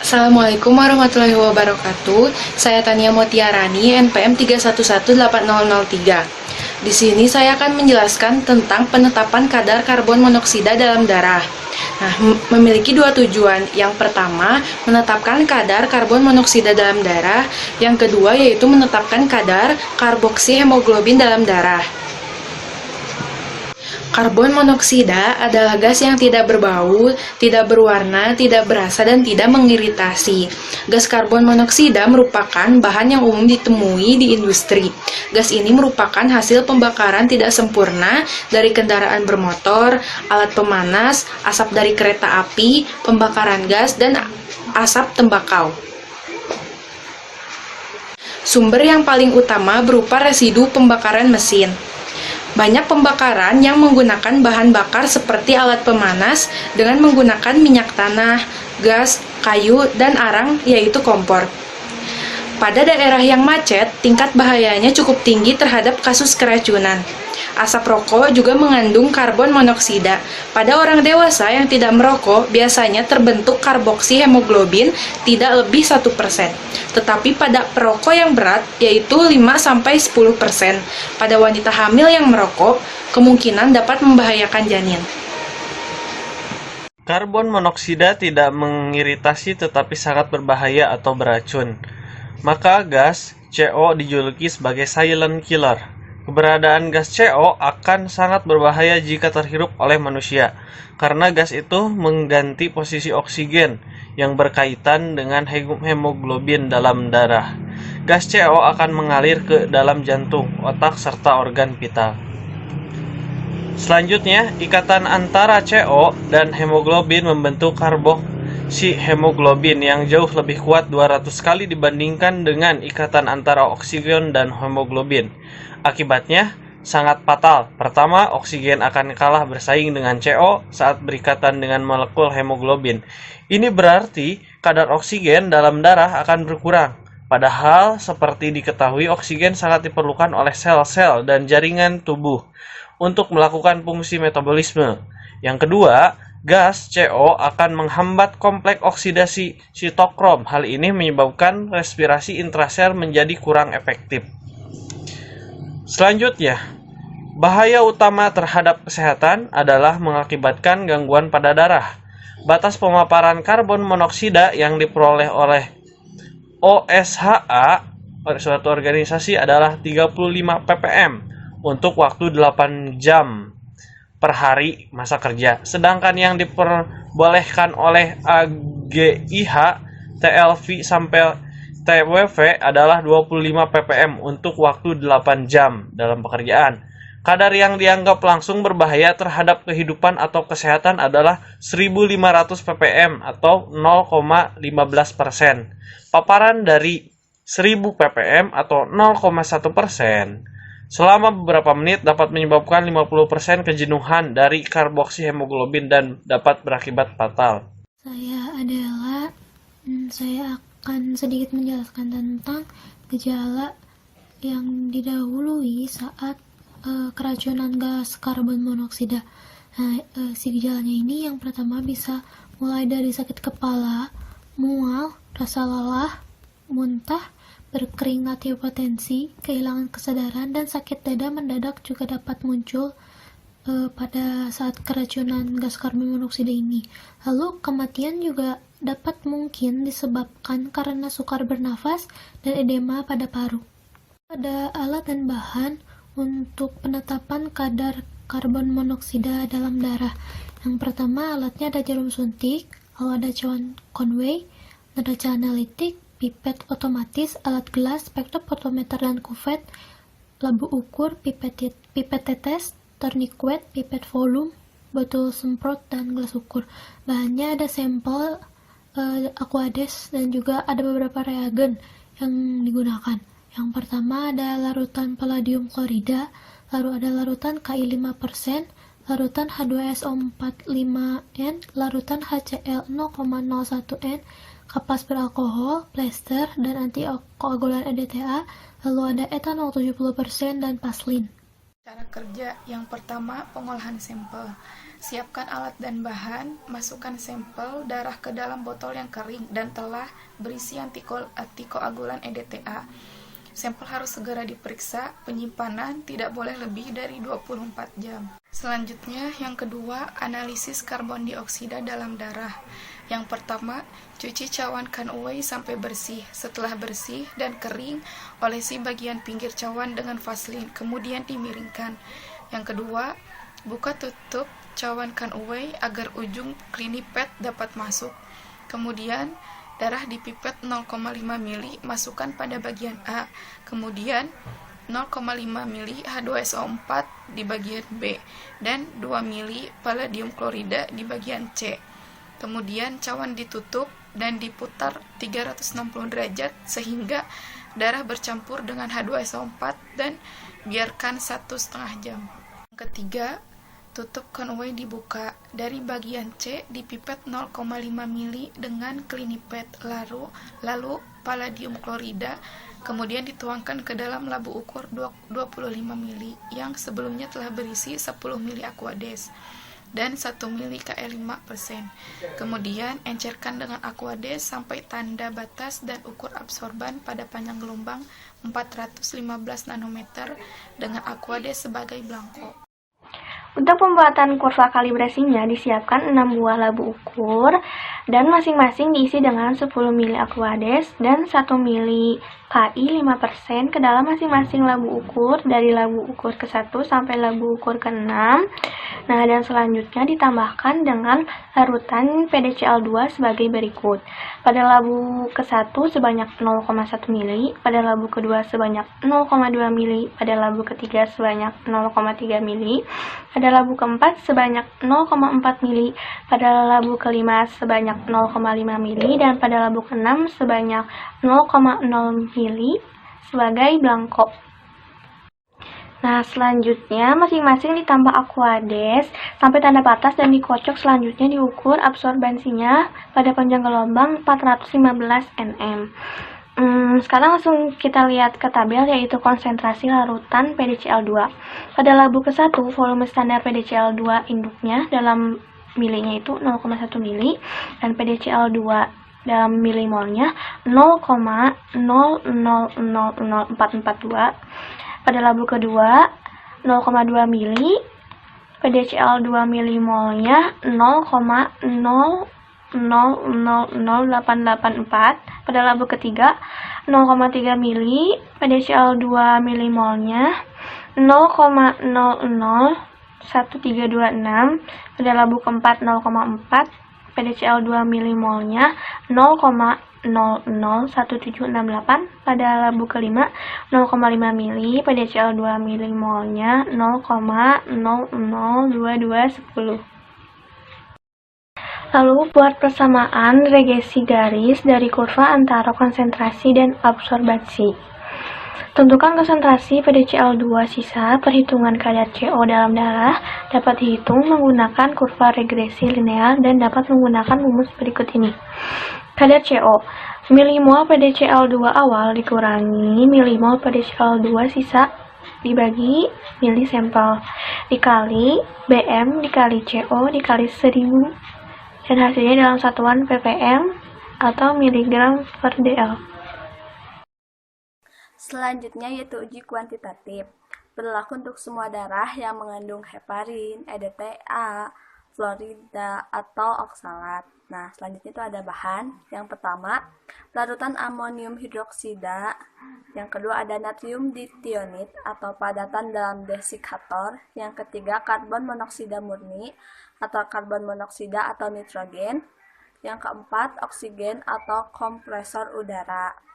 Assalamualaikum warahmatullahi wabarakatuh. Saya Tania Motiarani, NPM 3118003. Di sini saya akan menjelaskan tentang penetapan kadar karbon monoksida dalam darah. Nah, memiliki dua tujuan. Yang pertama, menetapkan kadar karbon monoksida dalam darah. Yang kedua, yaitu menetapkan kadar karboksi hemoglobin dalam darah. Karbon monoksida adalah gas yang tidak berbau, tidak berwarna, tidak berasa, dan tidak mengiritasi. Gas karbon monoksida merupakan bahan yang umum ditemui di industri. Gas ini merupakan hasil pembakaran tidak sempurna dari kendaraan bermotor, alat pemanas, asap dari kereta api, pembakaran gas, dan asap tembakau. Sumber yang paling utama berupa residu pembakaran mesin. Banyak pembakaran yang menggunakan bahan bakar seperti alat pemanas dengan menggunakan minyak tanah, gas, kayu, dan arang, yaitu kompor. Pada daerah yang macet, tingkat bahayanya cukup tinggi terhadap kasus keracunan. Asap rokok juga mengandung karbon monoksida. Pada orang dewasa yang tidak merokok, biasanya terbentuk karboksi hemoglobin tidak lebih 1%. Tetapi pada perokok yang berat, yaitu 5-10%. Pada wanita hamil yang merokok, kemungkinan dapat membahayakan janin. Karbon monoksida tidak mengiritasi tetapi sangat berbahaya atau beracun. Maka gas CO dijuluki sebagai silent killer. Keberadaan gas CO akan sangat berbahaya jika terhirup oleh manusia, karena gas itu mengganti posisi oksigen yang berkaitan dengan hemoglobin dalam darah. Gas CO akan mengalir ke dalam jantung, otak, serta organ vital. Selanjutnya, ikatan antara CO dan hemoglobin membentuk karboksi hemoglobin yang jauh lebih kuat 200 kali dibandingkan dengan ikatan antara oksigen dan hemoglobin. Akibatnya sangat fatal. Pertama, oksigen akan kalah bersaing dengan CO saat berikatan dengan molekul hemoglobin. Ini berarti kadar oksigen dalam darah akan berkurang. Padahal seperti diketahui, oksigen sangat diperlukan oleh sel-sel dan jaringan tubuh untuk melakukan fungsi metabolisme. Yang kedua, gas CO akan menghambat kompleks oksidasi sitokrom. Hal ini menyebabkan respirasi intrasel menjadi kurang efektif. Selanjutnya, bahaya utama terhadap kesehatan adalah mengakibatkan gangguan pada darah. Batas pemaparan karbon monoksida yang diperoleh oleh OSHA, suatu organisasi, adalah 35 ppm untuk waktu 8 jam per hari masa kerja. Sedangkan yang diperbolehkan oleh AGIH, TLV sampai TWV adalah 25 ppm untuk waktu 8 jam dalam pekerjaan. Kadar yang dianggap langsung berbahaya terhadap kehidupan atau kesehatan adalah 1500 ppm atau 0,15%. Paparan dari 1000 ppm atau 0,1% selama beberapa menit dapat menyebabkan 50% kejenuhan dari karboksi hemoglobin dan dapat berakibat fatal. Saya akan sedikit menjelaskan tentang gejala yang didahului saat keracunan gas karbon monoksida. Si gejalanya ini yang pertama bisa mulai dari sakit kepala, mual, rasa lelah, muntah, berkeringat, hipotensi, kehilangan kesadaran, dan sakit dada mendadak juga dapat muncul pada saat keracunan gas karbon monoksida ini. Lalu kematian juga dapat mungkin disebabkan karena sukar bernafas dan edema pada paru. Ada alat dan bahan untuk penetapan kadar karbon monoksida dalam darah. Yang pertama, alatnya ada jarum suntik, lalu ada cawan Conway, neraca analitik, pipet otomatis, alat gelas, spektrofotometer dan kuvet, labu ukur, pipet tetes, tourniquet, pipet volume, botol semprot, dan gelas ukur. Bahannya ada sampel, Aquades, dan juga ada beberapa reagen yang digunakan. Yang pertama ada larutan palladium klorida, lalu ada larutan Ki5%, larutan H2SO45N, larutan HCl 0,01N, kapas beralkohol, plester, dan antikoagulan EDTA, lalu ada etanol 70% dan paslin. Cara kerja yang pertama, pengolahan sampel. Siapkan alat dan bahan, masukkan sampel darah ke dalam botol yang kering dan telah berisi antikoagulan EDTA. Sampel harus segera diperiksa, penyimpanan tidak boleh lebih dari 24 jam. Selanjutnya, yang kedua, analisis karbon dioksida dalam darah. Yang pertama, cuci cawan Kan-Uwei sampai bersih. Setelah bersih dan kering, olesi bagian pinggir cawan dengan vaselin, kemudian dimiringkan. Yang kedua, buka tutup cawan Kan-Uwei agar ujung klinipet dapat masuk. Kemudian, darah dipipet 0,5 mili masukkan pada bagian A. Kemudian, 0,5 mili H2SO4 di bagian B dan 2 mili palladium klorida di bagian C. Kemudian cawan ditutup dan diputar 360 derajat sehingga darah bercampur dengan H2SO4 dan biarkan 1,5 jam. Yang ketiga, tutup Kan-Uwei dibuka. Dari bagian C dipipet 0,5 mili dengan klinipet lalu palladium klorida, kemudian dituangkan ke dalam labu ukur 25 mili yang sebelumnya telah berisi 10 mili Aquades dan 1 mili Ke5%. Kemudian encerkan dengan Aquades sampai tanda batas dan ukur absorban pada panjang gelombang 415 nanometer dengan Aquades sebagai belangko. Untuk pembuatan kurva kalibrasinya disiapkan 6 buah labu ukur dan masing-masing diisi dengan 10 mili Aquades dan 1 mili Ki 5% ke dalam masing-masing labu ukur dari labu ukur ke-1 sampai labu ukur ke-6. Nah, dan selanjutnya ditambahkan dengan larutan PDCl2 sebagai berikut. Pada labu ke-1 sebanyak 0,1 mili, pada labu kedua sebanyak 0,2 mili, pada labu ketiga sebanyak 0,3 mili, pada labu keempat sebanyak 0,4 mili, pada labu kelima sebanyak 0,5 mili, dan pada labu keenam sebanyak 0,0 mili sebagai belangko. Nah, selanjutnya masing-masing ditambah Aquades sampai tanda batas dan dikocok. Selanjutnya diukur absorbansinya pada panjang gelombang 415 nm. Sekarang langsung kita lihat ke tabel, yaitu konsentrasi larutan PDCl2. Pada labu ke-1, volume standar PDCl2 induknya dalam milinya itu 0,1 mili dan PDCl2 dalam milimolnya 0,000442. Pada labu kedua 0,2 mili, PDCl2 milimolnya 0,000884. Pada labu ketiga 0,3 mili, PDCl2 milimolnya 0,001326. Pada labu keempat 0,4, PDCl2 milimolnya 0,001768. Pada labu kelima 0,5 mili, PDCl2 milimolnya 0,002210. Lalu buat persamaan regresi garis dari kurva antara konsentrasi dan absorbansi. Tentukan konsentrasi PDCl2 sisa. Perhitungan kadar CO dalam darah dapat dihitung menggunakan kurva regresi linear dan dapat menggunakan rumus berikut ini. Kadar CO, milimol PDCl2 awal dikurangi milimol PDCl2 sisa dibagi mili sampel dikali BM dikali CO dikali 1000 dan hasilnya dalam satuan ppm atau miligram per dl. Selanjutnya yaitu uji kuantitatif. Berlaku untuk semua darah yang mengandung heparin, EDTA, fluorida, atau oksalat. Nah, selanjutnya itu ada bahan. Yang pertama, larutan amonium hidroksida. Yang kedua ada natrium ditionit atau padatan dalam desikator. Yang ketiga, karbon monoksida murni atau karbon monoksida atau nitrogen. Yang keempat, oksigen atau kompresor udara.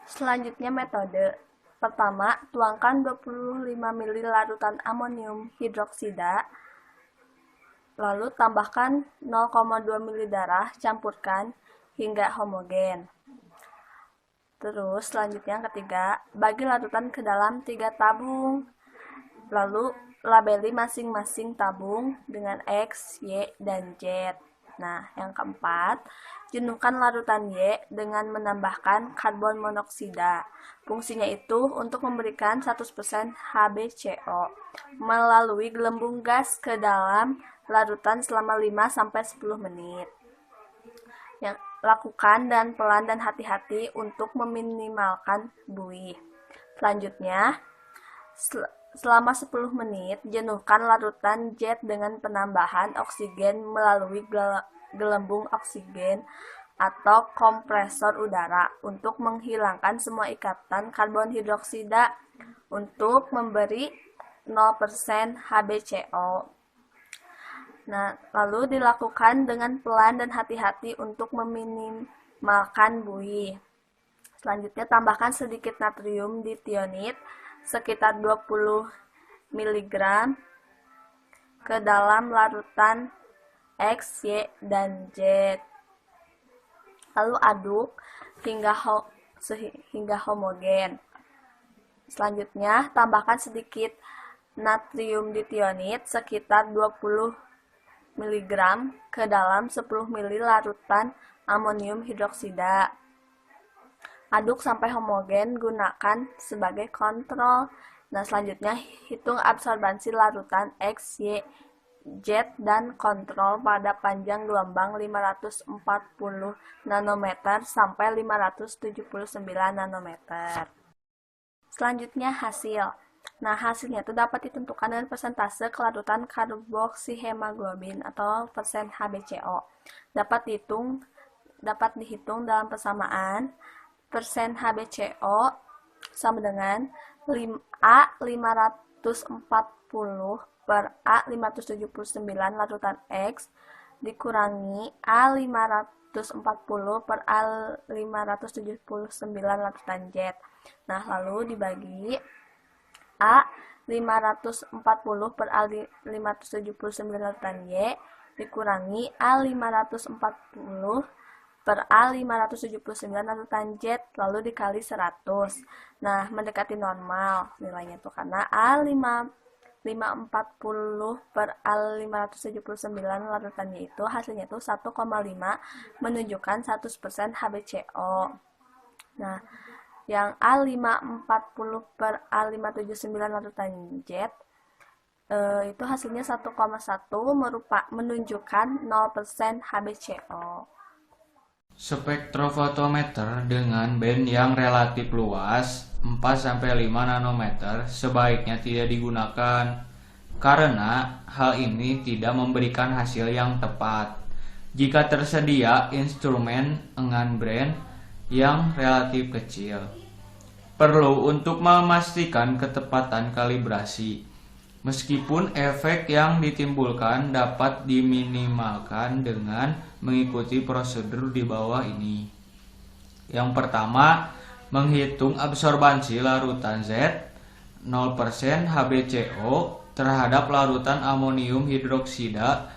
Selanjutnya metode. Pertama, tuangkan 25 ml larutan amonium hidroksida. Lalu tambahkan 0,2 ml darah, campurkan hingga homogen. Terus selanjutnya yang ketiga, bagi larutan ke dalam 3 tabung. Lalu labeli masing-masing tabung dengan X, Y, dan Z. Nah, yang keempat, jenuhkan larutan Y dengan menambahkan karbon monoksida. Fungsinya itu untuk memberikan 100% HbCO melalui gelembung gas ke dalam larutan selama 5-10 menit. Yang lakukan dan pelan dan hati-hati untuk meminimalkan buih. Selanjutnya, selama 10 menit, jenuhkan larutan jet dengan penambahan oksigen melalui gelembung oksigen atau kompresor udara untuk menghilangkan semua ikatan karbon hidroksida untuk memberi 0% HbCO. Nah, lalu dilakukan dengan pelan dan hati-hati untuk meminimalkan buih. Selanjutnya, tambahkan sedikit natrium ditionit sekitar 20 mg ke dalam larutan X, Y, dan Z. Lalu aduk hingga homogen. Selanjutnya, tambahkan sedikit natrium ditionit sekitar 20 mg ke dalam 10 ml larutan amonium hidroksida. Aduk sampai homogen, gunakan sebagai kontrol. Nah, selanjutnya hitung absorbansi larutan X, Y, Z dan kontrol pada panjang gelombang 540 nanometer sampai 579 nanometer. Selanjutnya hasil. Nah, hasilnya itu dapat ditentukan dengan persentase kelarutan karboksihemoglobin atau persen HbCO. Dapat dihitung dalam persamaan persen HbCO sama dengan A 540 per A 579 larutan X dikurangi A 540 per A 579 larutan Z. Nah, lalu dibagi A 540 per A 579 larutan Y dikurangi A 540 per A 579 larutan Z lalu dikali 100. Nah, mendekati normal nilainya itu karena A 540 per A 579 larutannya itu hasilnya itu 1,5 menunjukkan 100% HbCO. Nah, yang A 540 per A 579 larutan Z itu hasilnya 1,1 menunjukkan 0% HbCO. Spektrofotometer dengan band yang relatif luas 4-5 nanometer sebaiknya tidak digunakan karena hal ini tidak memberikan hasil yang tepat. Jika tersedia instrumen dengan band yang relatif kecil, perlu untuk memastikan ketepatan kalibrasi. Meskipun efek yang ditimbulkan dapat diminimalkan dengan mengikuti prosedur di bawah ini. Yang pertama, menghitung absorbansi larutan Z 0% HbCO terhadap larutan amonium hidroksida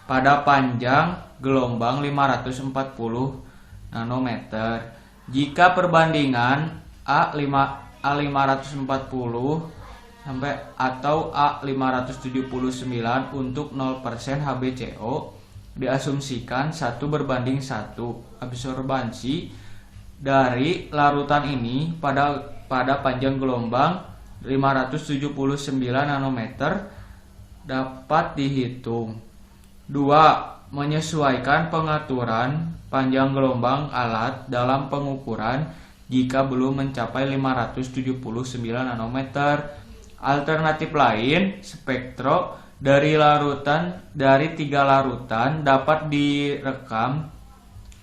pada panjang gelombang 540 nanometer. Jika perbandingan A540 sampai atau A579 untuk 0% HbCO diasumsikan 1:1 absorbansi dari larutan ini pada panjang gelombang 579 nanometer dapat dihitung. 2. Menyesuaikan pengaturan panjang gelombang alat dalam pengukuran jika belum mencapai 579 nanometer. Alternatif lain, spektro dari 3 larutan dapat direkam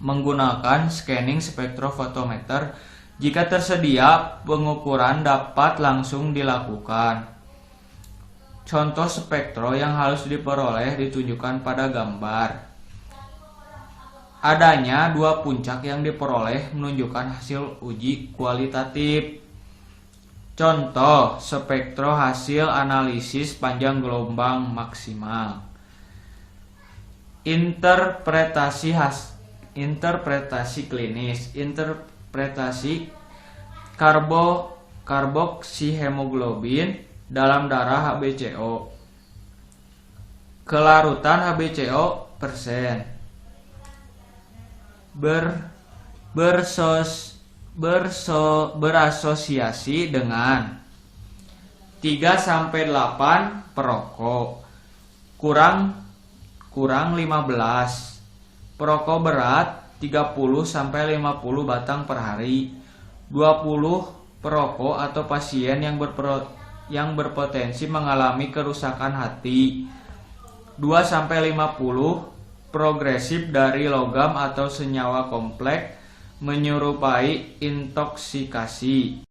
menggunakan scanning spektrofotometer. Jika tersedia, pengukuran dapat langsung dilakukan. Contoh spektro yang harus diperoleh ditunjukkan pada gambar. Adanya 2 puncak yang diperoleh menunjukkan hasil uji kualitatif. Contoh spektro hasil analisis panjang gelombang maksimal. Interpretasi klinis. Interpretasi karboksihemoglobin dalam darah HbCO. Kelarutan HbCO berasosiasi dengan 3-8 perokok, kurang 15. Perokok berat 30-50 batang per hari. 20 perokok atau pasien yang berpotensi mengalami kerusakan hati. 2-50 progresif dari logam atau senyawa kompleks menyerupai intoksikasi.